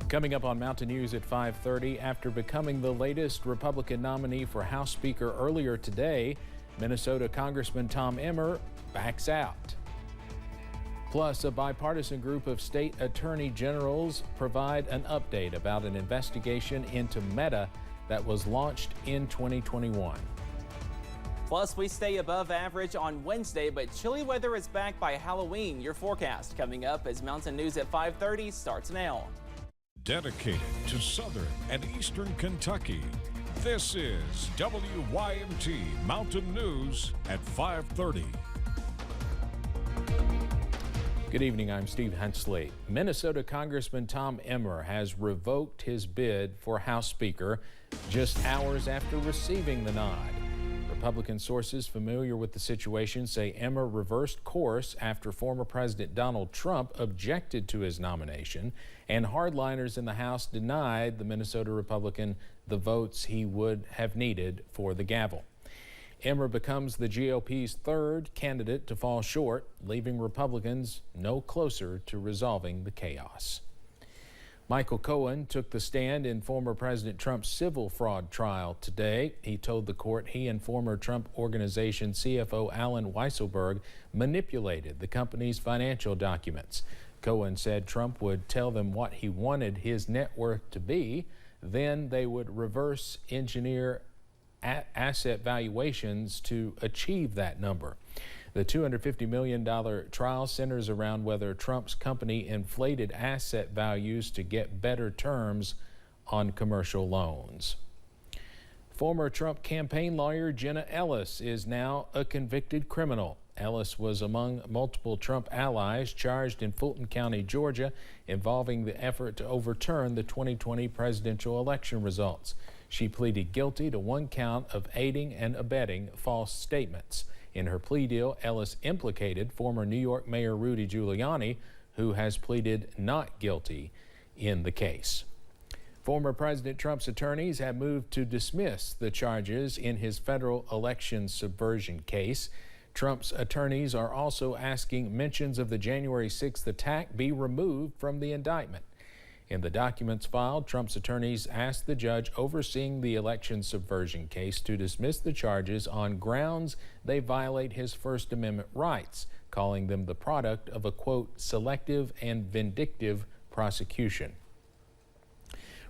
Coming up on Mountain News at 5:30, after becoming the latest Republican nominee for House Speaker earlier today, Minnesota Congressman Tom Emmer backs out. Plus, a bipartisan group of state attorney generals provide an update about an investigation into Meta that was launched in 2021. Plus, we stay above average on Wednesday, but chilly weather is back by Halloween. Your forecast coming up as Mountain News at 5:30 starts now. Dedicated to Southern and Eastern Kentucky, this is WYMT Mountain News at 5:30. Good evening, I'm Steve Hensley. Minnesota Congressman Tom Emmer has revoked his bid for House Speaker just hours after receiving the nod. Republican sources familiar with the situation say Emmer reversed course after former President Donald Trump objected to his nomination, and hardliners in the House denied the Minnesota Republican the votes he would have needed for the gavel. Emmer becomes the GOP's third candidate to fall short, leaving Republicans no closer to resolving the chaos. Michael Cohen took the stand in former President Trump's civil fraud trial today. He told the court he and former Trump Organization CFO Alan Weisselberg manipulated the company's financial documents. Cohen said Trump would tell them what he wanted his net worth to be, then they would reverse engineer asset valuations to achieve that number. The $250 million trial centers around whether Trump's company inflated asset values to get better terms on commercial loans. Former Trump campaign lawyer Jenna Ellis is now a convicted criminal. Ellis was among multiple Trump allies charged in Fulton County, Georgia, involving the effort to overturn the 2020 presidential election results. She pleaded guilty to one count of aiding and abetting false statements. In her plea deal, Ellis implicated former New York Mayor Rudy Giuliani, who has pleaded not guilty in the case. Former President Trump's attorneys have moved to dismiss the charges in his federal election subversion case. Trump's attorneys are also asking mentions of the January 6th attack be removed from the indictment. In the documents filed, Trump's attorneys asked the judge overseeing the election subversion case to dismiss the charges on grounds they violate his First Amendment rights, calling them the product of a, quote, selective and vindictive prosecution.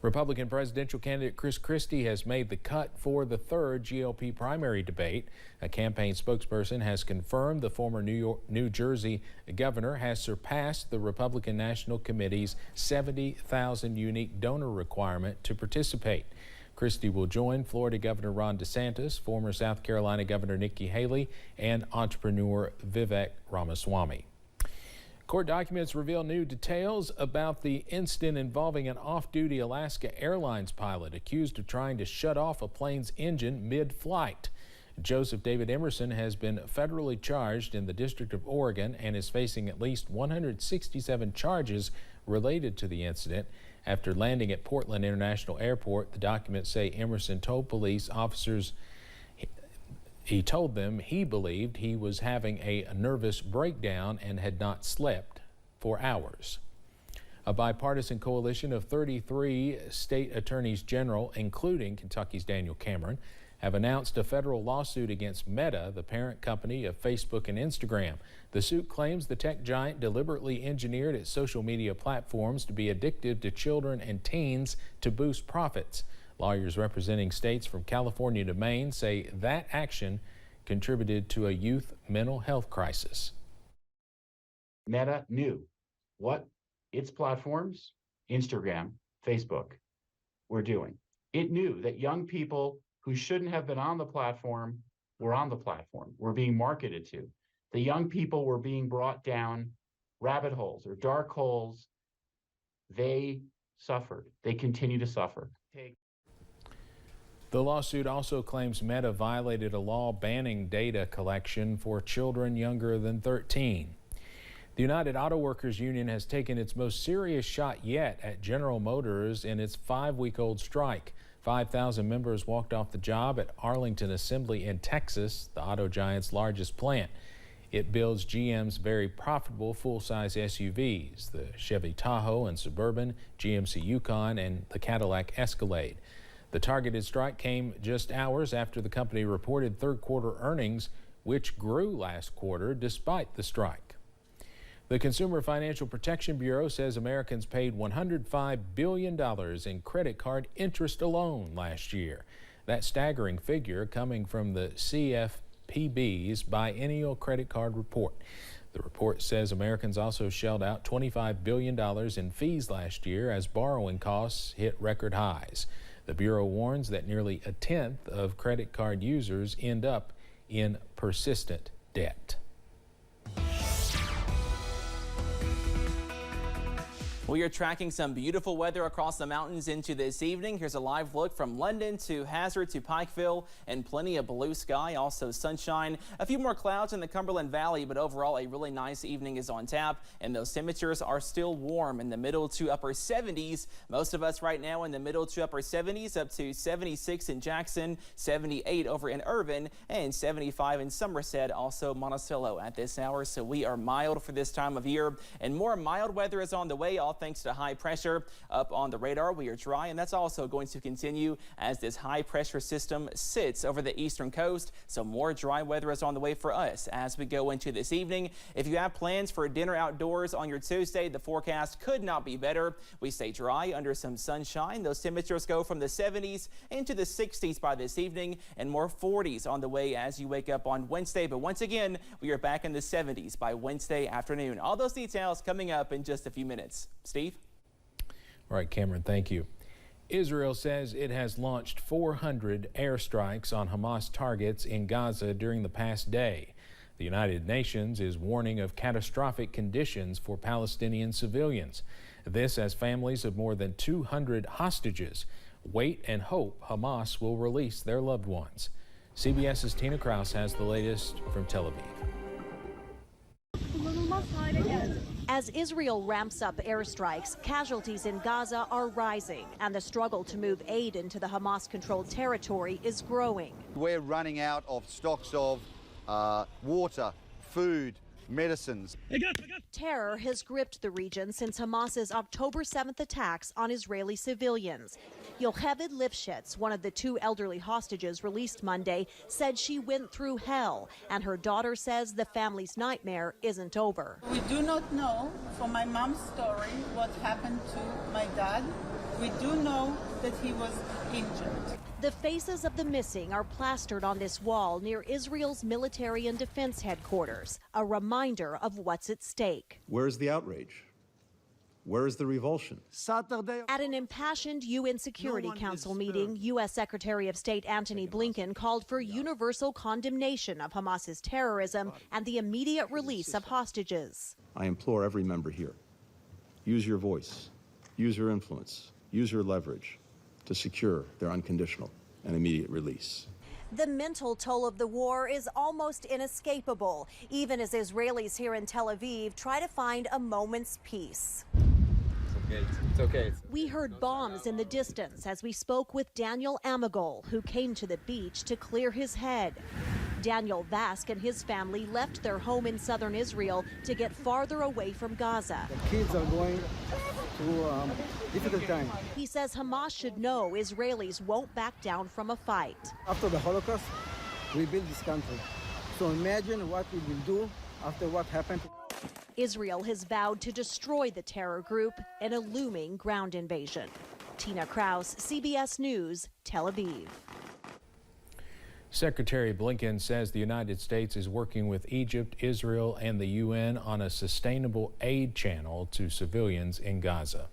Republican presidential candidate Chris Christie has made the cut for the third GOP primary debate. A campaign spokesperson has confirmed the former New Jersey governor has surpassed the Republican National Committee's 70,000 unique donor requirement to participate. Christie will join Florida Governor Ron DeSantis, former South Carolina Governor Nikki Haley, and entrepreneur Vivek Ramaswamy. Court documents reveal new details about the incident involving an off-duty Alaska Airlines pilot accused of trying to shut off a plane's engine mid-flight. Joseph David Emerson has been federally charged in the District of Oregon and is facing at least 167 charges related to the incident. After landing at Portland International Airport, the documents say Emerson told police officers he told them he believed he was having a nervous breakdown and had not slept for hours. A bipartisan coalition of 33 state attorneys general, including Kentucky's Daniel Cameron, have announced a federal lawsuit against Meta, the parent company of Facebook and Instagram. The suit claims the tech giant deliberately engineered its social media platforms to be addictive to children and teens to boost profits. Lawyers representing states from California to Maine say that action contributed to a youth mental health crisis. Meta knew what its platforms, Instagram, Facebook, were doing. It knew that young people who shouldn't have been on the platform were on the platform, were being marketed to. The young people were being brought down rabbit holes or dark holes. They suffered. They continue to suffer. The lawsuit also claims Meta violated a law banning data collection for children younger than 13. The United Auto Workers Union has taken its most serious shot yet at General Motors in its 5-week-old strike. 5,000 members walked off the job at Arlington Assembly in Texas, the auto giant's largest plant. It builds GM's very profitable full-size SUVs, the Chevy Tahoe and Suburban, GMC Yukon, and the Cadillac Escalade. The targeted strike came just hours after the company reported third-quarter earnings, which grew last quarter despite the strike. The Consumer Financial Protection Bureau says Americans paid $105 billion in credit card interest alone last year. That staggering figure coming from the CFPB's biennial credit card report. The report says Americans also shelled out $25 billion in fees last year as borrowing costs hit record highs. The Bureau warns that nearly a tenth of credit card users end up in persistent debt. We are tracking some beautiful weather across the mountains into this evening. Here's a live look from London to Hazard to Pikeville, and plenty of blue sky, also sunshine. A few more clouds in the Cumberland Valley, but overall a really nice evening is on tap, and those temperatures are still warm in the middle to upper 70s. Most of us right now in the middle to upper 70s, up to 76 in Jackson, 78 over in Irvin, and 75 in Somerset, also Monticello at this hour. So we are mild for this time of year, and more mild weather is on the way, all thanks to high pressure. Up on the radar, we are dry, and that's also going to continue as this high pressure system sits over the eastern coast. So more dry weather is on the way for us as we go into this evening. If you have plans for dinner outdoors on your Tuesday, the forecast could not be better. We stay dry under some sunshine. Those temperatures go from the 70s into the 60s by this evening, and more 40s on the way as you wake up on Wednesday. But once again, we are back in the 70s by Wednesday afternoon. All those details coming up in just a few minutes. Steve? All right, Cameron, thank you. Israel says it has launched 400 airstrikes on Hamas targets in Gaza during the past day. The United Nations is warning of catastrophic conditions for Palestinian civilians. This as families of more than 200 hostages wait and hope Hamas will release their loved ones. CBS's Tina Kraus has the latest from Tel Aviv. As Israel ramps up airstrikes, casualties in Gaza are rising, and the struggle to move aid into the Hamas-controlled territory is growing. We're running out of stocks of water, food, medicines. Terror has gripped the region since Hamas's October 7th attacks on Israeli civilians. Yocheved Lifshitz, one of the two elderly hostages released Monday, said she went through hell, and her daughter says the family's nightmare isn't over. We do not know from my mom's story what happened to my dad. We do know that he was injured. The faces of the missing are plastered on this wall near Israel's military and defense headquarters, a reminder of what's at stake. Where's the outrage? Where is the revulsion? At an impassioned UN Security Council meeting, U.S. Secretary of State Antony Blinken called for universal condemnation of Hamas's terrorism and the immediate release of hostages. I implore every member here, use your voice, use your influence, use your leverage to secure their unconditional and immediate release. The mental toll of the war is almost inescapable, even as Israelis here in Tel Aviv try to find a moment's peace. It's okay. We heard bombs in the distance as we spoke with Daniel Amagol, who came to the beach to clear his head. Daniel Vask and his family left their home in southern Israel to get farther away from Gaza. The kids are going through a difficult time. He says Hamas should know Israelis won't back down from a fight. After the Holocaust, we built this country. So imagine what we will do after what happened. Israel has vowed to destroy the terror group in a looming ground invasion. Tina Kraus, CBS News, Tel Aviv. Secretary Blinken says the United States is working with Egypt, Israel, and the UN on a sustainable aid channel to civilians in Gaza.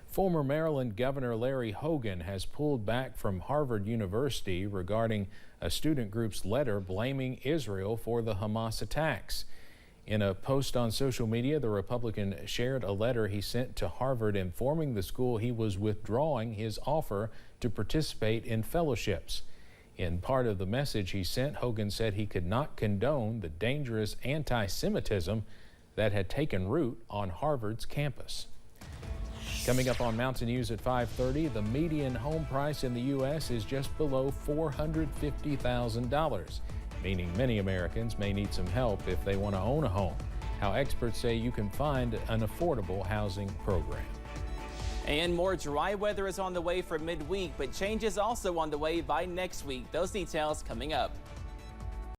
Former Maryland Governor Larry Hogan has pulled back from Harvard University regarding a student group's letter blaming Israel for the Hamas attacks. In a post on social media, the Republican shared a letter he sent to Harvard informing the school he was withdrawing his offer to participate in fellowships. In part of the message he sent, Hogan said he could not condone the dangerous anti-Semitism that had taken root on Harvard's campus. Coming up on Mountain News at 5:30, the median home price in the U.S. is just below $450,000. meaning many Americans may need some help if they want to own a home. How experts say you can find an affordable housing program. And more dry weather is on the way for midweek, but change is also on the way by next week. Those details coming up.